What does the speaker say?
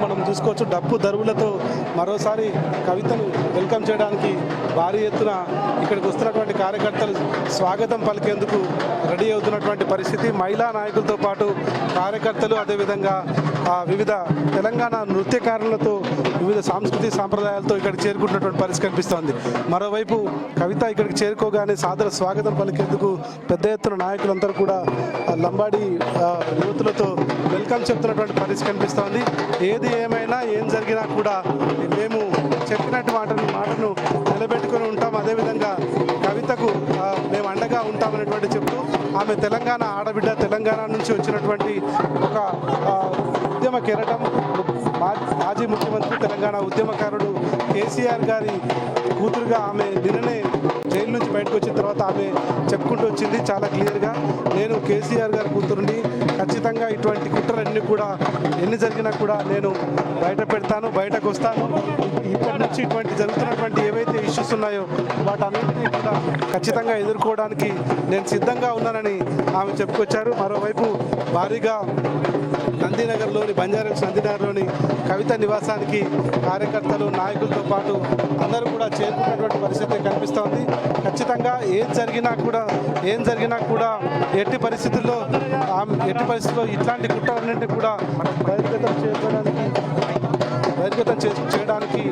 మనం చూసుకోవచ్చు డప్పు దరువులతో మరోసారి కవితను వెల్కమ్ చేయడానికి భారీ ఎత్తున ఇక్కడికి వస్తున్నటువంటి కార్యకర్తలు స్వాగతం పలికేందుకు రెడీ అవుతున్నటువంటి పరిస్థితి. మహిళా నాయకులతో పాటు కార్యకర్తలు, అదేవిధంగా వివిధ తెలంగాణ నృత్యకారులతో వివిధ సాంస్కృతిక సాంప్రదాయాలతో ఇక్కడికి చేరుకుంటున్నటువంటి పరిస్థితి కనిపిస్తోంది. మరోవైపు కవిత ఇక్కడికి చేరుకోగానే సాదర స్వాగతం పలికేందుకు పెద్ద ఎత్తున నాయకులందరూ కూడా లంబాడి యువతులతో వెల్కమ్ చెప్తున్నటువంటి పరిస్థితి కనిపిస్తోంది. ఏది ఏమైనా ఏం జరిగినా కూడా మేము చెప్పినట్టు మాటను నిలబెట్టుకొని ఉంటాం, అదేవిధంగా కవితకు మేము అండగా ఉంటామనేటువంటి చెప్తూ ఆమె తెలంగాణ ఆడబిడ్డ, తెలంగాణ నుంచి వచ్చినటువంటి ఒక ఉద్యమ కెరటం, మాజీ ముఖ్యమంత్రి, తెలంగాణ ఉద్యమకారుడు కేసీఆర్ గారి కూతురుగా ఆమె నిన్ననే జైలు నుంచి బయటకు వచ్చిన తర్వాత ఆమె చెప్పుకుంటూ వచ్చింది చాలా క్లియర్గా. నేను కేసీఆర్ గారి కూతురుని, ఖచ్చితంగా ఇటువంటి కుట్రలన్నీ కూడా ఎన్ని జరిగినా కూడా నేను బయట పెడతాను, బయటకు వస్తాను. ఇప్పటి నుంచి ఇటువంటి జరుగుతున్నటువంటి ఏవైతే ఇష్యూస్ ఉన్నాయో వాటన్నింటినీ కూడా ఖచ్చితంగా ఎదుర్కోవడానికి నేను సిద్ధంగా ఉన్నానని ఆమె చెప్పుకొచ్చారు. మరోవైపు భారీగా నందినగర్లోని బంజారాహిల్స్ నందినగర్లోని కవిత నివాసానికి కార్యకర్తలు, నాయకులతో పాటు అందరూ కూడా చేరుకున్నటువంటి పరిస్థితి కనిపిస్తోంది. ఖచ్చితంగా ఏం జరిగినా కూడా ఎట్టి పరిస్థితుల్లో ఇట్లాంటి కుట్రలన్నింటినీ కూడా బహిర్గతం చేయడానికి